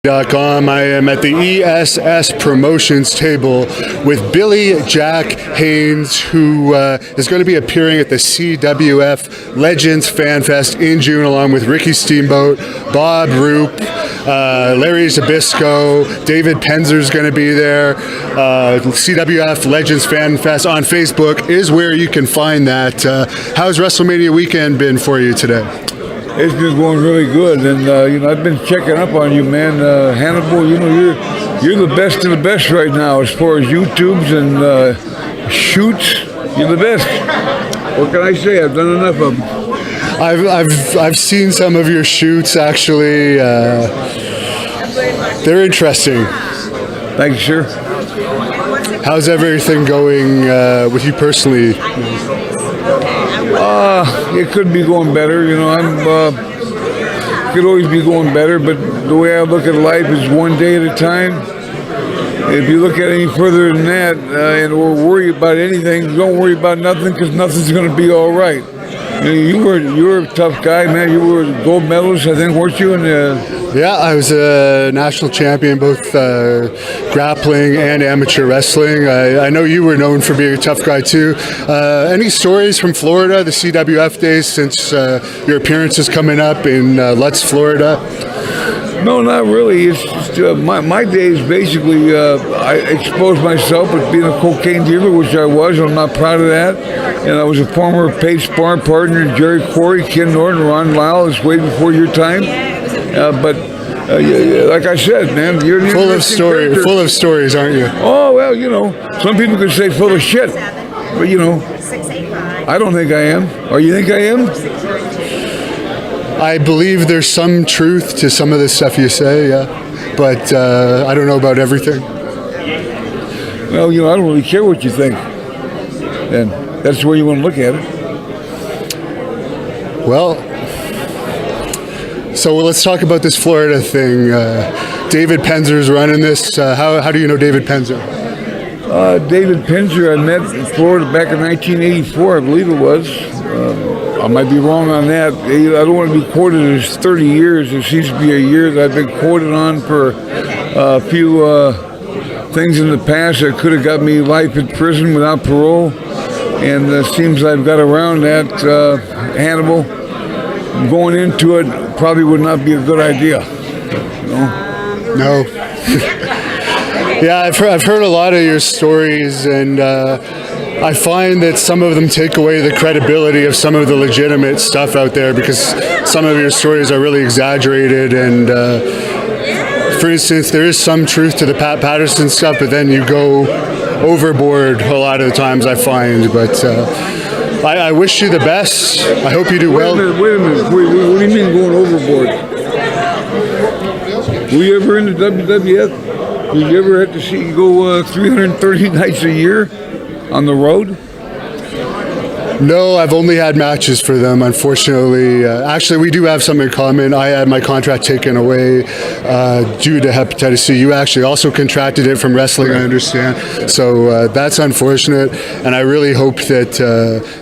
I am at the ESS promotions table with Billy Jack Haynes, who is going to be appearing at the CWF Legends Fan Fest in June, along with Ricky Steamboat, Bob Roop, Larry Zabisco, David Penzer's going to be there. CWF Legends Fan Fest on Facebook is where you can find that. How's WrestleMania weekend been for you today? It's been going really good, and I've been checking up on you, man. Hannibal, you're the best of the best right now as far as YouTubes and shoots. You're the best. What can I say? I've done enough of them. I've seen some of your shoots actually. They're interesting. Thank you, sir. How's everything going with you personally? It could be going better, could always be going better, but the way I look at life is one day at a time. If you look at any further than that or worry about anything, don't worry about nothing, because nothing's going to be all right. You were a tough guy, man. You were a gold medalist, I think, weren't you? Yeah, I was a national champion, both grappling and amateur wrestling. I know you were known for being a tough guy too. Any stories from Florida, the CWF days, since your appearance is coming up in Lutz, Florida? No, not really. It's just, my days, basically, I exposed myself as being a cocaine dealer, which I was. I'm not proud of that. And I was a former paid sparring partner, Jerry Corey, Ken Norton, Ron Lyle. It's way before your time. But like I said, man, you're full of stories, aren't you? Oh, well, some people could say full of shit. But, I don't think I am. Or you think I am? I believe there's some truth to some of the stuff you say, yeah. But I don't know about everything. Well, I don't really care what you think. And that's the way you want to look at it. Well, so let's talk about this Florida thing. David Penzer's running this. How do you know David Penzer? David Penzer, I met in Florida back in 1984, I believe it was. I might be wrong on that. I don't want to be quoted as 30 years. It seems to be a year that I've been quoted on for a few things in the past that could have got me life in prison without parole. And it seems I've got around that, Hannibal. Going into it probably would not be a good idea. No. Yeah, I've heard a lot of your stories, and I find that some of them take away the credibility of some of the legitimate stuff out there, because some of your stories are really exaggerated. And for instance, there is some truth to the Pat Patterson stuff, but then you go overboard a lot of the times, I find. But I wish you the best. I hope you do well. Wait a minute. What do you mean going overboard? Were you ever in the WWF? Did you ever have to see you go 330 nights a year on the road? No, I've only had matches for them, unfortunately. Actually, we do have some in common. I had my contract taken away due to hepatitis C. You actually also contracted it from wrestling, I understand. So that's unfortunate, and I really hope that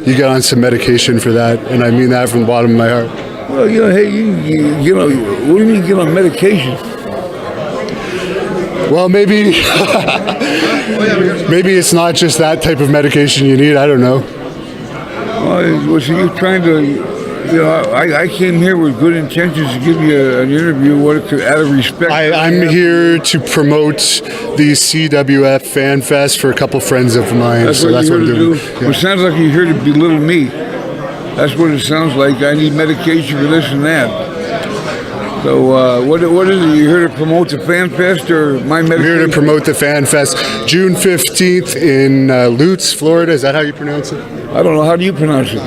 you get on some medication for that, and I mean that from the bottom of my heart. Well, hey, what do you mean get on medication? Well, maybe it's not just that type of medication you need. I don't know. Well, so you're trying to, I came here with good intentions to give you an interview, out of respect. I'm here to promote the CWF Fan Fest for a couple friends of mine. That's what I'm doing. Yeah. Well, it sounds like you're here to belittle me. That's what it sounds like. I need medication for this and that. So what is it? You're here to promote the Fan Fest or my medication? I'm here to promote the Fan Fest, June 15th in Lutz, Florida. Is that how you pronounce it? I don't know. How do you pronounce it?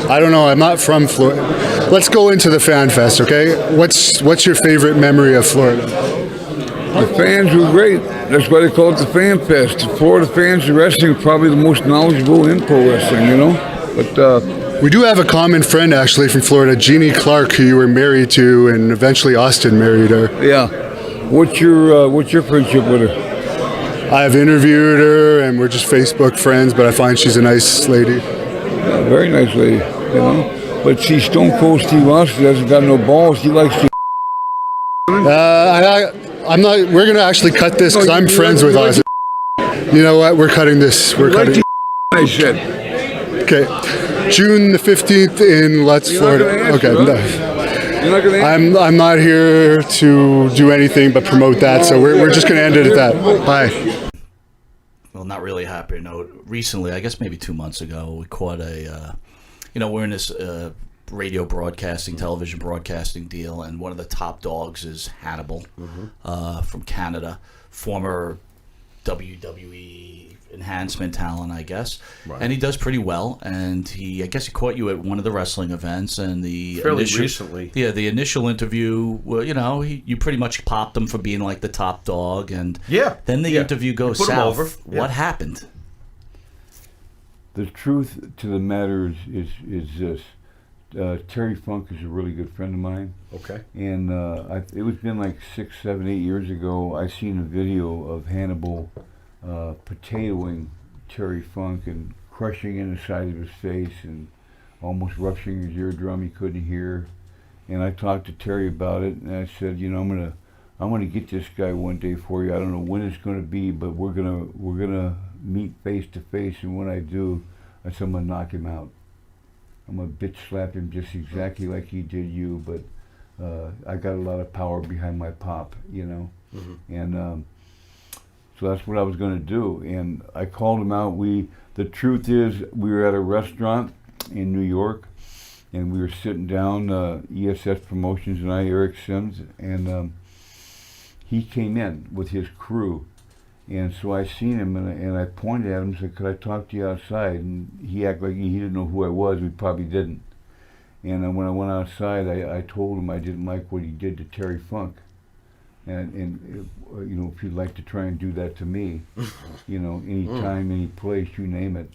I don't know. I'm not from Florida. Let's go into the Fan Fest, okay? What's your favorite memory of Florida? The fans were great. That's why they call it the Fan Fest. The Florida fans of wrestling are probably the most knowledgeable in pro wrestling, But we do have a common friend, actually, from Florida, Jeannie Clark, who you were married to, and eventually Austin married her. Yeah. What's your friendship with her? I've interviewed her, and we're just Facebook friends, but I find she's a nice lady. Yeah, very nice lady, But she's Stone Cold Steve Austin doesn't got no balls. He likes to I'm not. We're gonna actually cut this because I'm friends with Ozzy. You know what? We're cutting this. We're cutting. I said. Okay, June the 15th in Lutz, Florida. Okay, no. I'm not here to do anything but promote that. So we're just gonna end it at that. Bye. Well, not really a happy note. Recently, I guess maybe 2 months ago, we caught a. We're in this radio broadcasting, television broadcasting deal, and one of the top dogs is Hannibal from Canada, former WWE enhancement talent, I guess. Right. And he does pretty well. And I guess he caught you at one of the wrestling events, and fairly recently. Yeah, the initial interview, well, you pretty much popped him for being like the top dog, and then the interview goes south. What happened? The truth to the matter is this. Terry Funk is a really good friend of mine. Okay. And it was been like 6, 7, 8 years ago. I seen a video of Hannibal potatoing Terry Funk and crushing in the side of his face and almost rupturing his eardrum. He couldn't hear. And I talked to Terry about it, and I said, I'm gonna get this guy one day for you. I don't know when it's gonna be, but we're gonna meet face to face. And when I do, I said I'm gonna knock him out. I'm gonna bitch slap him just exactly like he did you, but I got a lot of power behind my pop, and so that's what I was gonna do. And I called him out. The truth is, we were at a restaurant in New York, and we were sitting down, ESS Promotions and I, Eric Sims, and he came in with his crew. And so I seen him, and I pointed at him and said, "Could I talk to you outside?" And he acted like he didn't know who I was. We probably didn't. And when I went outside, I told him I didn't like what he did to Terry Funk. And if you'd like to try and do that to me, any time, any place, you name it.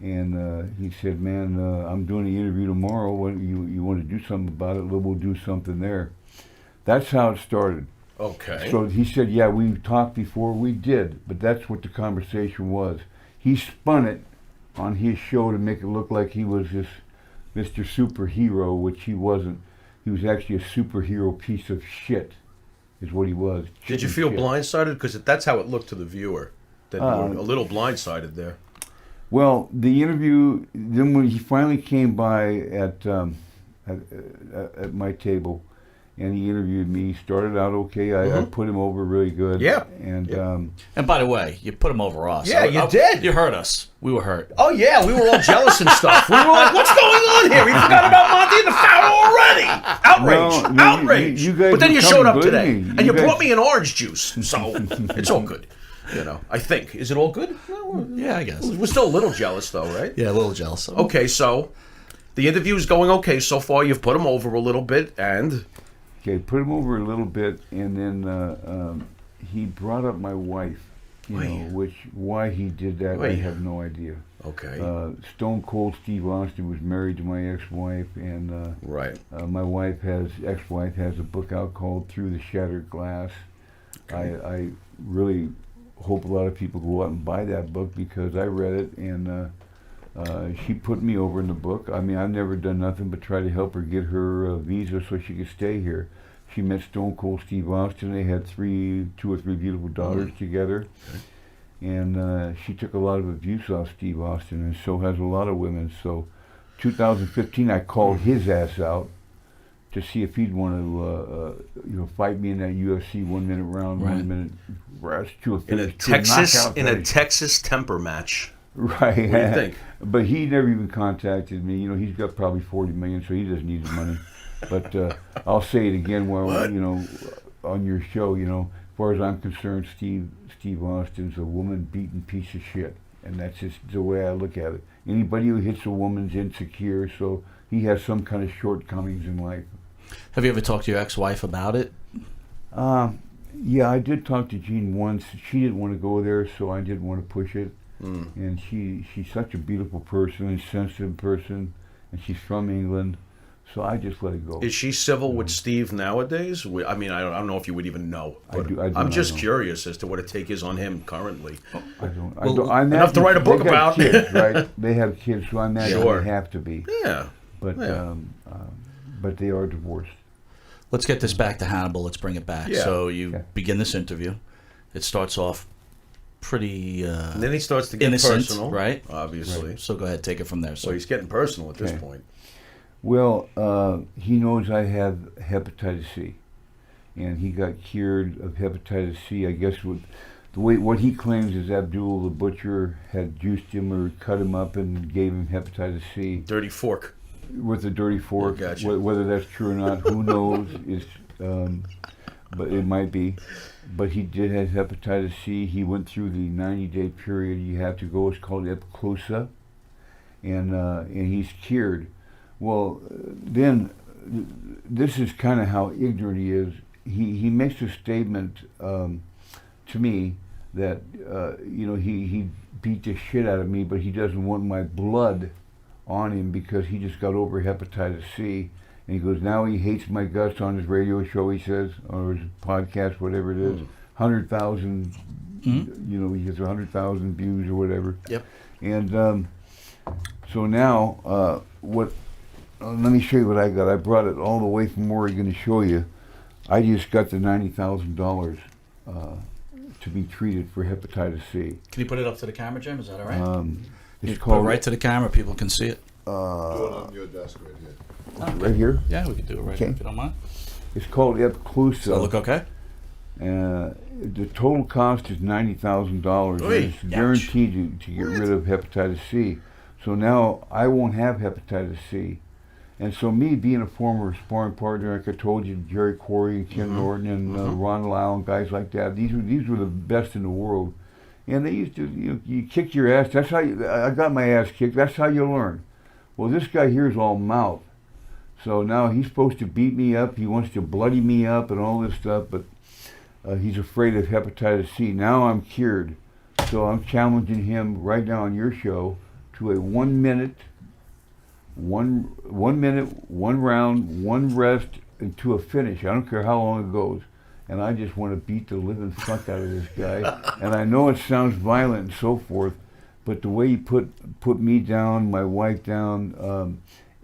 And he said, "Man, I'm doing an interview tomorrow. What, you want to do something about it? We'll do something there." That's how it started. Okay. So he said, "Yeah, we've talked before." We did, but that's what the conversation was. He spun it on his show to make it look like he was this Mr. Superhero, which he wasn't. He was actually a superhero piece of shit, is what he was. Did you feel blindsided? Because that's how it looked to the viewer, that you were a little blindsided there. Well, the interview, then when he finally came by at my table, and he interviewed me. He started out okay. I put him over really good. Yeah. And by the way, you put him over us. Yeah, you did. You hurt us. We were hurt. Oh, yeah. We were all jealous and stuff. We were like, what's going on here? We forgot about Monte and the Pharaoh already. Outrage. No, Outrage. You guys but then you come showed up good today. me. And you brought me an orange juice. So it's all good. I think. Is it all good? Yeah, I guess. We're still a little jealous, though, right? Yeah, a little jealous. Okay, so the interview is going okay so far. You've put him over a little bit, and... Okay, put him over a little bit, and then he brought up my wife, why he did that, I have no idea. Okay. Stone Cold Steve Austin was married to my ex-wife, and my ex-wife has a book out called Through the Shattered Glass. Okay. I really hope a lot of people go out and buy that book because I read it, and she put me over in the book. I mean, I've never done nothing but try to help her get her visa so she could stay here. She met Stone Cold Steve Austin. They had 2 or 3 beautiful daughters together. Okay. And she took a lot of abuse off Steve Austin, and so has a lot of women. So 2015, I called his ass out to see if he'd want to fight me in that UFC 1 minute round, 1 minute rest to a finish. In a Texas temper match. Right. What do you think? But he never even contacted me. He's got probably $40 million, so he doesn't need the money. But I'll say it again while on your show. As far as I'm concerned, Steve Austin's a woman-beaten piece of shit, and that's just the way I look at it. Anybody who hits a woman's insecure, so he has some kind of shortcomings in life. Have you ever talked to your ex-wife about it? Yeah, I did talk to Jean once. She didn't want to go there, so I didn't want to push it. And she's such a beautiful person, and sensitive person, and she's from England, so I just let it go. Is she civil with Steve nowadays? I mean, I don't know if you would even know. But I'm just curious as to what a take is on him currently. I don't. Enough to write a book about. Kids, right? They have kids, so I imagine they have to be. Yeah. But they are divorced. let's get this back to Hannibal. Let's bring it back. Yeah. So you begin this interview. It starts off pretty and then he starts to get innocent, personal, right? Obviously. So go ahead, take it from there. So he's getting personal at this point. Well, he knows I have hepatitis C, and he got cured of hepatitis C. I guess with the way what he claims is Abdul the butcher had juiced him or cut him up and gave him hepatitis C Dirty fork. with a dirty fork. Gotcha. Whether that's true or not, who knows? But it might be. But he did have hepatitis C. He went through the 90-day period you have to go. It's called epiclusa, and he's cured. Well, then this is kind of how ignorant he is. He makes a statement to me that he beat the shit out of me, but he doesn't want my blood on him because he just got over hepatitis C. And he goes, now he hates my guts on his radio show, he says, or his podcast, whatever it is. 100,000, he gets 100,000 views or whatever. Yep. And so now, let me show you what I got. I brought it all the way from Oregon to show you. I just got the $90,000 to be treated for hepatitis C. Can you put it up to the camera, Jim? Is that all right? It's Put it called right to the camera. People can see it. Do it on your desk right here. right here. Yeah, we can do it right here if you don't mind. It's called epiclusa. Does that look okay? The total cost is $90,000. It's guaranteed to get rid of hepatitis C. So now I won't have hepatitis C. And so me being a former sparring partner, like I told you, Jerry Quarry and Ken Norton and Ron Lyle and guys like that, these were the best in the world. And they used to, you kick your ass. That's how I got my ass kicked. That's how you learn. Well, this guy here is all mouth. So now he's supposed to beat me up. He wants to bloody me up and all this stuff, but he's afraid of hepatitis C. Now I'm cured. So I'm challenging him right now on your show to a 1 minute, one round, one rest, and to a finish. I don't care how long it goes. And I just want to beat the living fuck out of this guy. And I know it sounds violent and so forth, but the way he put me down, my wife down,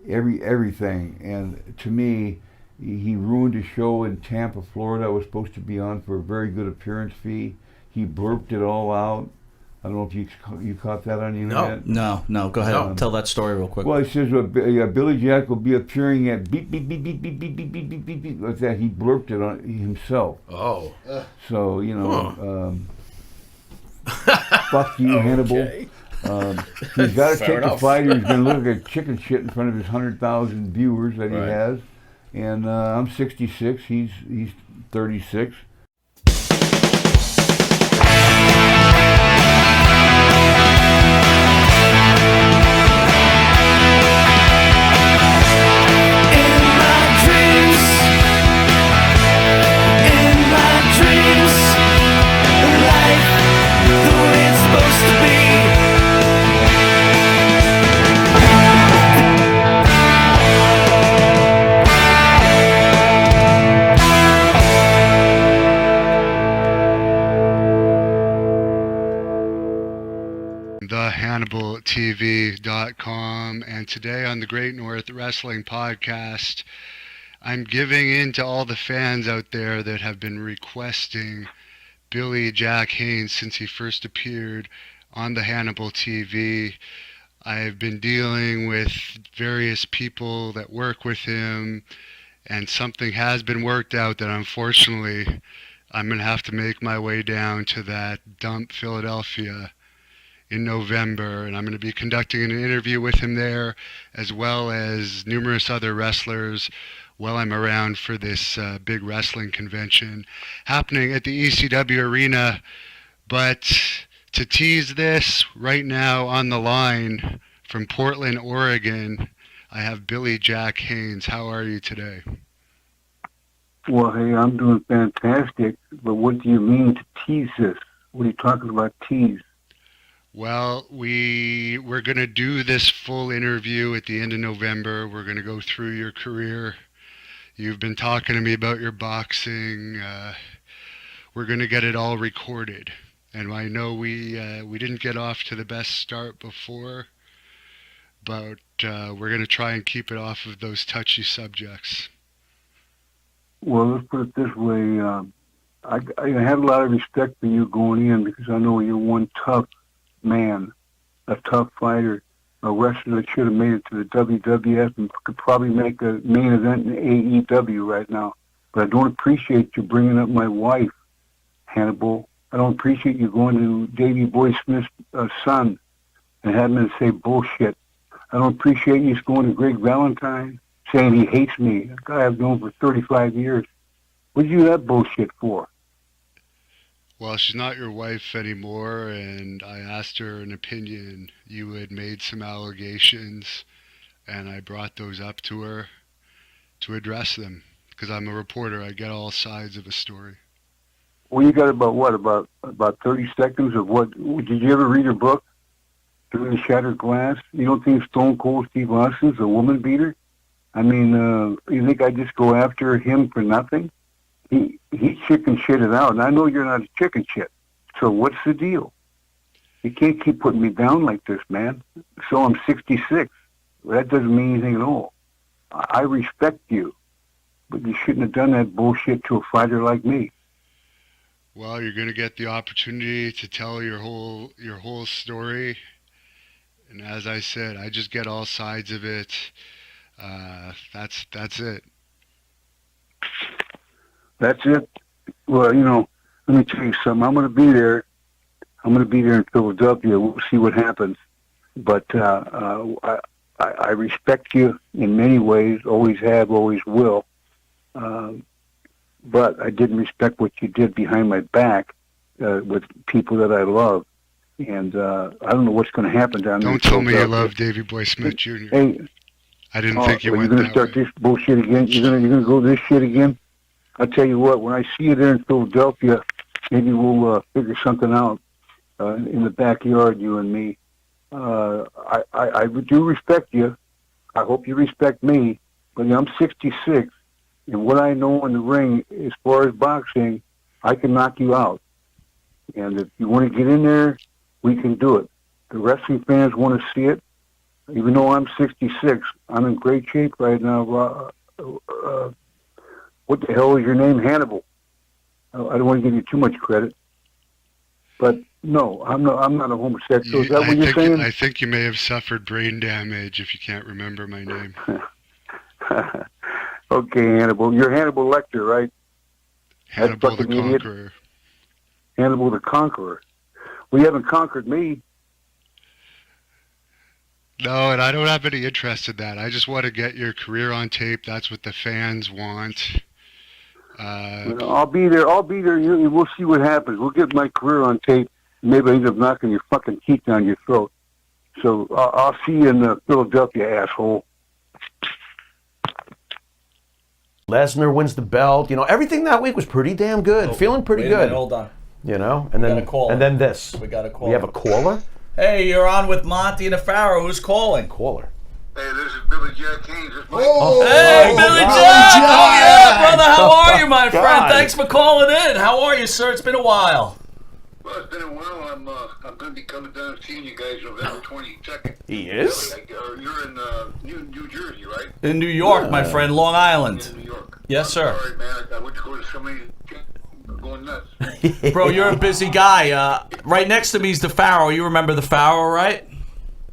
everything. And to me, he ruined a show in Tampa, Florida. I was supposed to be on for a very good appearance fee. He blurped it all out. I don't know if you caught that on the internet. No. Go ahead. Tell that story real quick. Well, he says Billy Jack will be appearing at beep beep beep beep beep beep beep beep beep beep beep like that. He blurped it on himself. Oh. So fuck you, Hannibal. He's got to take the fight, or he's going to look like chicken shit in front of his 100,000 viewers that he has. And I'm 66. He's 36. HannibalTV.com, and today on the Great North Wrestling Podcast, I'm giving in to all the fans out there that have been requesting Billy Jack Haynes since he first appeared on the Hannibal TV. I've been dealing with various people that work with him, and something has been worked out that unfortunately I'm going to have to make my way down to that dump, Philadelphia, in November, and I'm going to be conducting an interview with him there, as well as numerous other wrestlers while I'm around for this big wrestling convention happening at the ECW Arena. But to tease this, right now on the line from Portland, Oregon, I have Billy Jack Haynes. How are you today? Well, hey, I'm doing fantastic, but what do you mean to tease this? What are you talking about, tease? Well, we're going to do this full interview at the end of November. We're going to go through your career. You've been talking to me about your boxing. We're going to get it all recorded. And I know we didn't get off to the best start before, but we're going to try and keep it off of those touchy subjects. Well, let's put it this way. I had a lot of respect for you going in because I know you're one tough man, a tough fighter, a wrestler that should have made it to the WWF and could probably make a main event in AEW right now. But I don't appreciate you bringing up my wife, Hannibal. I don't appreciate you going to Davey Boy Smith's son and having him say bullshit. I don't appreciate you going to Greg Valentine saying he hates me, a guy I've known for 35 years. What did you do that bullshit for? Well, she's not your wife anymore, and I asked her an opinion. You had made some allegations, and I brought those up to her to address them. Because I'm a reporter, I get all sides of a story. Well, you got about 30 seconds of what? Did you ever read her book, Through the Shattered Glass? You don't think Stone Cold Steve Austin's a woman beater? I mean, you think I just go after him for nothing? He chicken shitted out, and I know you're not a chicken shit. So what's the deal? You can't keep putting me down like this, man. So I'm 66. Well, that doesn't mean anything at all. I respect you, but you shouldn't have done that bullshit to a fighter like me. Well, you're going to get the opportunity to tell your whole story. And as I said, I just get all sides of it. That's it. That's it. Well, let me tell you something. I'm going to be there. I'm going to be there in Philadelphia. We'll see what happens. But I respect you in many ways. Always have, always will. But I didn't respect what you did behind my back with people that I love. And I don't know what's going to happen down there. Don't tell me you love Davey Boy Smith Jr. Hey, I didn't think you went you're going that to start way. this bullshit again? You're going to go this shit again? I'll tell you what, when I see you there in Philadelphia, maybe we'll figure something out in the backyard, you and me. I do respect you. I hope you respect me. But I'm 66, and what I know in the ring, as far as boxing, I can knock you out. And if you want to get in there, we can do it. The wrestling fans want to see it. Even though I'm 66, I'm in great shape right now. What the hell is your name? Hannibal. I don't want to give you too much credit. But no, I'm not a homosexual. Is that what you're saying? I think you may have suffered brain damage if you can't remember my name. Okay, Hannibal. You're Hannibal Lecter, right? Hannibal the idiot. Conqueror. Hannibal the Conqueror. Well, you haven't conquered me. No, and I don't have any interest in that. I just want to get your career on tape. That's what the fans want. I'll be there. We'll see what happens. We'll get my career on tape. Maybe I end up knocking your fucking teeth down your throat. So I'll see you in Philadelphia, asshole. Lesnar wins the belt. Everything that week was pretty damn good. Feeling pretty Wait a good. minute, hold on. And then got a caller. and then this. We got a caller. We have a caller. Hey, you're on with Monte and the Pharaoh. Who's calling? Caller. Hey, this is Billy Jack Haynes. Hey, Billy Jack! Oh, yeah, brother. How are you, my friend? God. Thanks for calling in. How are you, sir? It's been a while. Well, it's been a while. I'm going to be coming down and seeing you guys November 22nd. He is? You're in New Jersey, right? In New York, my friend, Long Island. In New York. Yes, sir. Sorry, man. I went to go to so many. I'm going nuts. Bro, you're a busy guy. Right next to me is the Pharaoh. You remember the Pharaoh, right?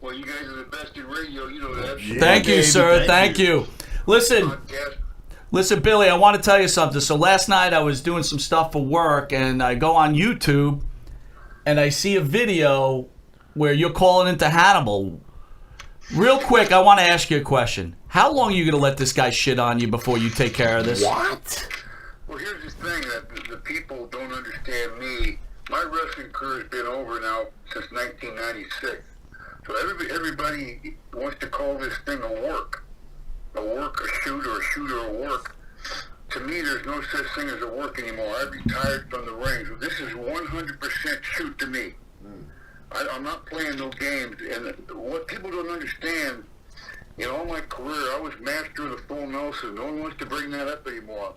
Well, you guys are the best in radio. You know that. Thank you, sir. Thank you. Listen, Billy, I want to tell you something. So last night I was doing some stuff for work, and I go on YouTube, and I see a video where you're calling into Hannibal. Real quick, I want to ask you a question. How long are you going to let this guy shit on you before you take care of this? What? Well, here's the thing that the people don't understand me. My wrestling career has been over now since 1996. So everybody wants to call this thing a work, a shoot, or a shoot, or a work. To me, there's no such thing as a work anymore. I retired from the ring. So this is 100% shoot to me. I'm not playing no games. And what people don't understand, all my career, I was master of the full Nelson. No one wants to bring that up anymore.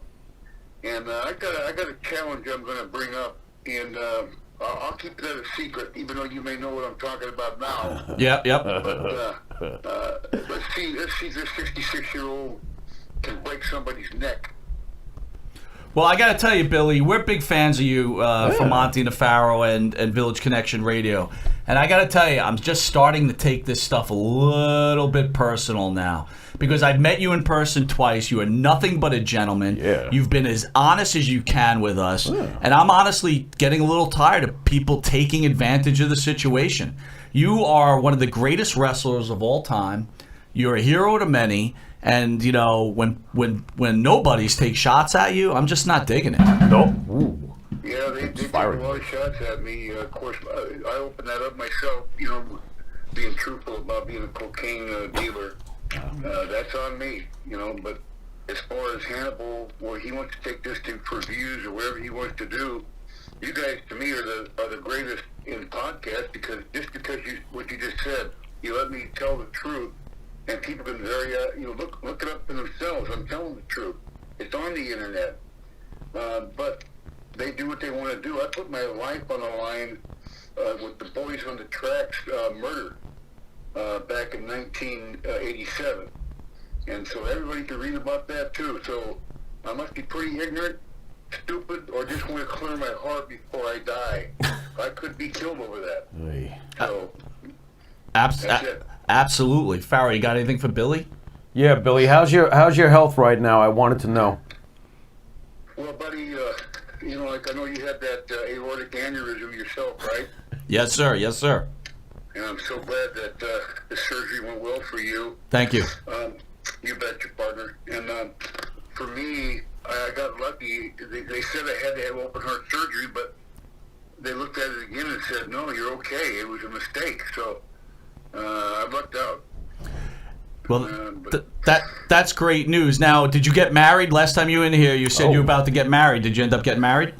And I got a challenge I'm going to bring up, and I'll keep that a secret, even though you may know what I'm talking about now. Yep. But let's see this 66-year-old can break somebody's neck. Well, I got to tell you, Billy, we're big fans of you from Monte and the Pharaoh and Village Connection Radio. And I got to tell you, I'm just starting to take this stuff a little bit personal now. Because I've met you in person twice. You are nothing but a gentleman. Yeah. You've been as honest as you can with us. Yeah. And I'm honestly getting a little tired of people taking advantage of the situation. You are one of the greatest wrestlers of all time. You're a hero to many. And, you know, when nobodies take shots at you, I'm just not digging it. Nope. Ooh. Yeah, they take a lot of shots at me. Of course, I opened that up myself, you know, being truthful about being a cocaine dealer. That's on me, you know, but as far as Hannibal, where he wants to take this to for views or whatever he wants to do, you guys, to me, are the greatest in podcasts because what you just said, you let me tell the truth. And people can look it up for themselves. I'm telling the truth. It's on the internet. But they do what they want to do. I put my life on the line with the Boys on the Tracks murder back in 1987. And so everybody can read about that too. So I must be pretty ignorant, stupid, or just want to clear my heart before I die. I could be killed over that. So that's it. Absolutely. Pharaoh, you got anything for Billy? Yeah, Billy, how's your health right now? I wanted to know. Well, buddy, you know, like I know you had that aortic aneurysm yourself, right? Yes, sir. Yes, sir. And I'm so glad that the surgery went well for you. Thank you. You bet your partner. And for me, I got lucky. They said I had to have open heart surgery, but they looked at it again and said, no, you're okay. It was a mistake. So I lucked out. Well, that's great news. Now, did you get married? Last time you were in here, you said you were about to get married. Did you end up getting married?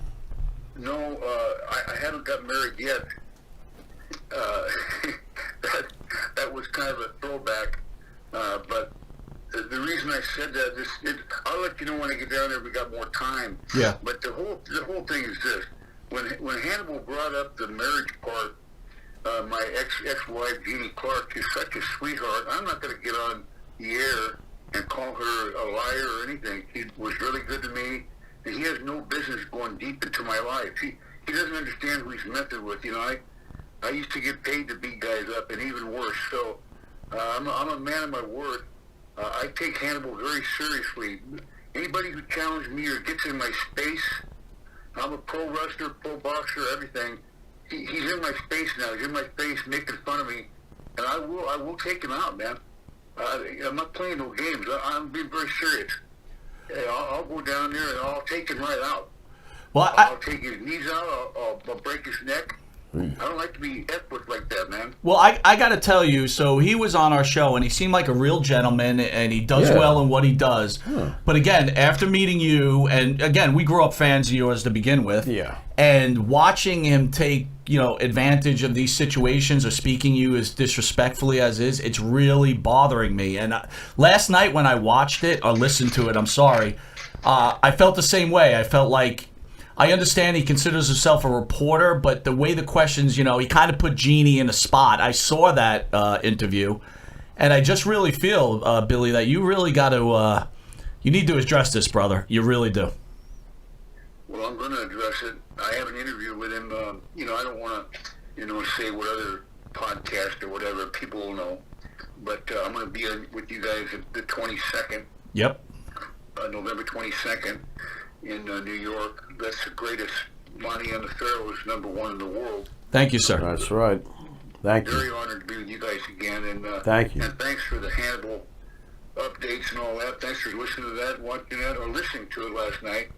No, I haven't got married yet. That was kind of a throwback. But the reason I said that is, I'll let you know when I get down there. We got more time. Yeah. But the whole thing is this: when Hannibal brought up the marriage part. My ex-wife, Jeannie Clark, is such a sweetheart. I'm not going to get on the air and call her a liar or anything. She was really good to me, and he has no business going deep into my life. He doesn't understand who he's messing with. You know, I used to get paid to beat guys up, and even worse. So I'm a man of my word. I take Hannibal very seriously. Anybody who challenges me or gets in my space, I'm a pro wrestler, pro boxer, everything. He's in my space now. He's in my face making fun of me, and I will take him out, man. I'm not playing no games. I'm being very serious. I'll go down there and I'll take him right out. Well, I'll take his knees out. I'll break his neck. I don't like to be effed with like that, man. Well, I got to tell you, so he was on our show, and he seemed like a real gentleman, and he does well in what he does. But again, after meeting you, and again, we grew up fans of yours to begin with. Yeah. And watching him take, advantage of these situations or speaking you as disrespectfully as is, it's really bothering me. And last night when I watched it, or listened to it, I'm sorry, I felt the same way. I felt like, I understand he considers himself a reporter, but the way the questions, he kind of put Jeannie in a spot. I saw that interview, and I just really feel, Billy, that you really got to, you need to address this, brother. You really do. Well, I'm going to address it. I have an interview with him. I don't want to, say what other podcast or whatever people will know, but I'm going to be with you guys at the 22nd. Yep. November 22nd. In New York. That's the greatest. Monte and the Pharaoh is #1 in the world. Thank you, sir. That's right. Thank you. Very honored to be with you guys again. And thank you. And thanks for the Hannibal updates and all that. Thanks for listening to that, watching that, or listening to it last night.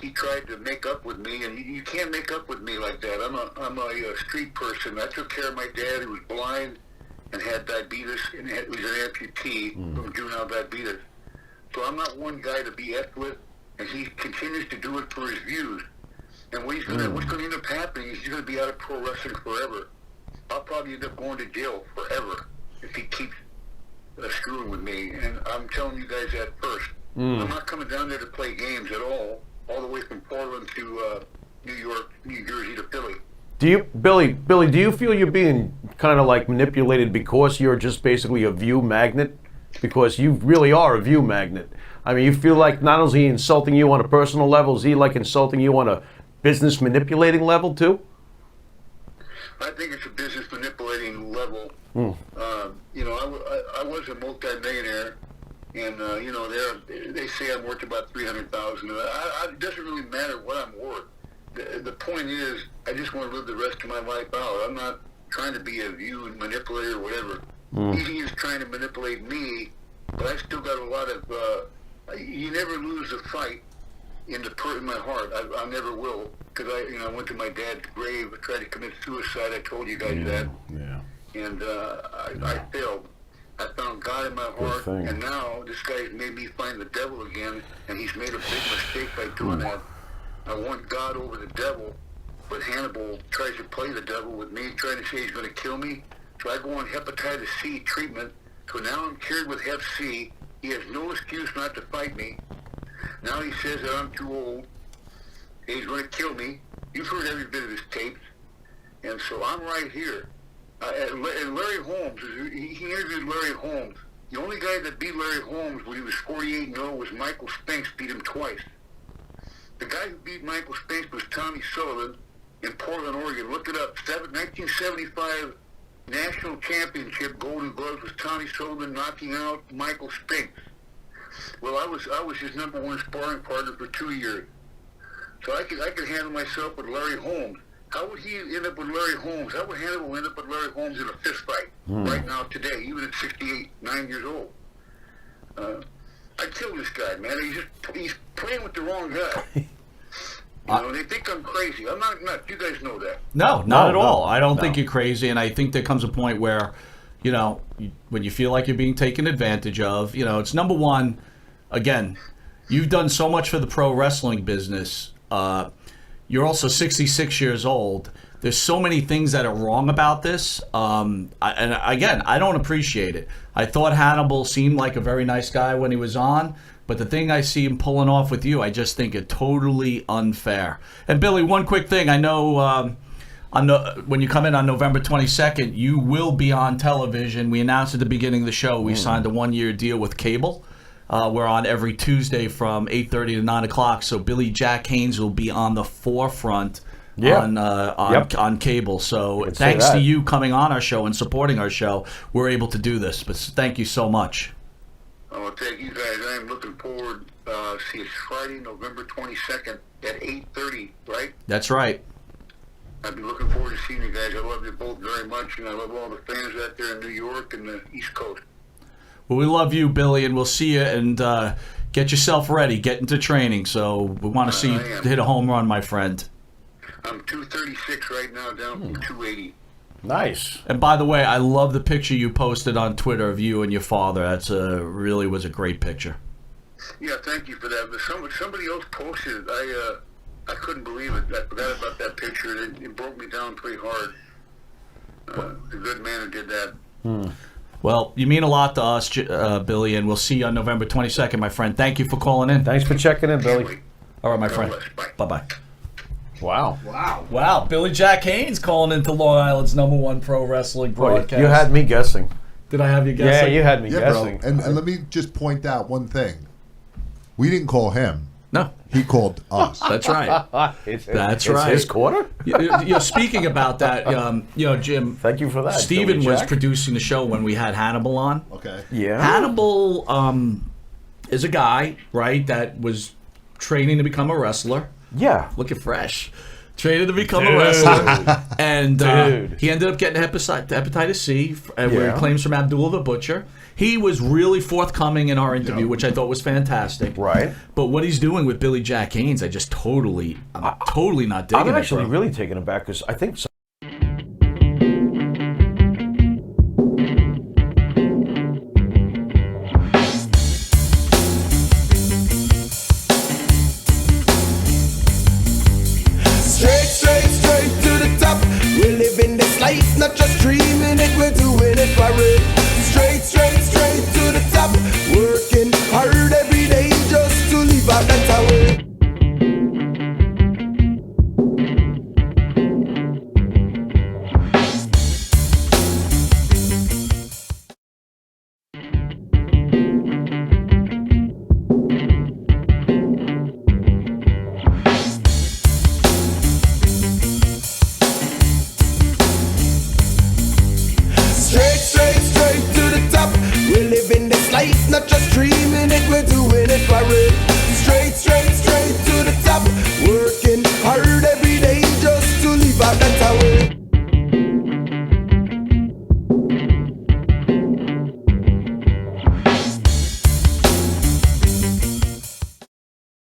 He tried to make up with me, and you can't make up with me like that. I'm a street person. I took care of my dad, who was blind and had diabetes, and he was an amputee from juvenile diabetes. So I'm not one guy to be effed with. And he continues to do it for his views. And what's going to end up happening is he's going to be out of pro wrestling forever. I'll probably end up going to jail forever if he keeps screwing with me. And I'm telling you guys that first. I'm not coming down there to play games at all the way from Portland to New York, New Jersey to Philly. Billy, do you feel you're being kind of like manipulated because you're just basically a view magnet? Because you really are a view magnet. I mean, you feel like not only is he insulting you on a personal level, is he like insulting you on a business manipulating level too? I think it's a business manipulating level. You know, I was a multi-millionaire, and you know, they say I'm worth about $300,000. It doesn't really matter what I'm worth. The point is, I just want to live the rest of my life out. I'm not trying to be a view and manipulator or whatever. He is trying to manipulate me, but I still got a lot of. You never lose a fight in my heart. I never will, because I went to my dad's grave, tried to commit suicide. I told you guys that. Yeah. And I failed. I found God in my heart, and now this guy's made me find the devil again, and he's made a big mistake by doing that. I want God over the devil, but Hannibal tries to play the devil with me, trying to say he's going to kill me. So I go on hepatitis C treatment. So now I'm cured with Hep C. He has no excuse not to fight me. Now he says that I'm too old. He's going to kill me. You've heard every bit of his tapes. And so I'm right here. And Larry Holmes, he interviewed Larry Holmes. The only guy that beat Larry Holmes when he was 48-0 was Michael Spinks, beat him twice. The guy who beat Michael Spinks was Tommy Sullivan in Portland, Oregon. Look it up. 1975 National Championship Golden Gloves was Tommy Sullivan knocking out Michael Spinks. Well, I was his number one sparring partner for 2 years. So I could handle myself with Larry Holmes. How would he end up with Larry Holmes? How would Hannibal end up with Larry Holmes in a fist fight right now today, even at 68, 9 years old? I'd kill this guy, man. He's playing with the wrong guy. They think I'm crazy. I'm not. You guys know that. No, not at all. I don't think you're crazy, and I think there comes a point where, when you feel like you're being taken advantage of, it's number one, again, you've done so much for the pro wrestling business. You're also 66 years old. There's so many things that are wrong about this. And again, I don't appreciate it. I thought Hannibal seemed like a very nice guy when he was on, but the thing I see him pulling off with you, I just think it totally unfair. And Billy, one quick thing. I know when you come in on November 22nd, you will be on television. We announced at the beginning of the show we signed a 1-year deal with cable. We're on every Tuesday from 8:30 to 9 o'clock. So Billy Jack Haynes will be on the forefront on cable. So thanks to you coming on our show and supporting our show, we're able to do this. But thank you so much. Well, thank you guys. I am looking forward. See, it's Friday, November 22nd at 8:30, right? That's right. I've been looking forward to seeing you guys. I love you both very much, and I love all the fans out there in New York and the East Coast. Well, we love you, Billy, and we'll see you. And get yourself ready. Get into training. So we want to see you hit a home run, my friend. I'm 236 right now, down from 280. Nice. And by the way, I love the picture you posted on Twitter of you and your father. That's really was a great picture. Yeah, thank you for that. But somebody else posted it. I couldn't believe it. I forgot about that picture. It broke me down pretty hard. The good man who did that. Well, you mean a lot to us, Billy, and we'll see you on November 22nd, my friend. Thank you for calling in. Thanks for checking in, Billy. All right, my friend. Bye-bye. Wow. Billy Jack Haynes calling into Long Island's #1 pro wrestling broadcast. You had me guessing. Did I have you guessing? Yeah, you had me guessing. Bro. And let me just point out one thing. We didn't call him. No. He called us. That's right. That's right. His quarter? Speaking about that, Jim. Thank you for that. Steven was producing the show when we had Hannibal on. Okay. Yeah. Hannibal is a guy, right, that was training to become a wrestler. Yeah. Looking fresh. Training to become a wrestler. And he ended up getting hepatitis C, where he claims from Abdullah the Butcher. He was really forthcoming in our interview, which I thought was fantastic. Right. But what he's doing with Billy Jack Haynes, I'm totally not digging it. I'm actually really taken aback because I think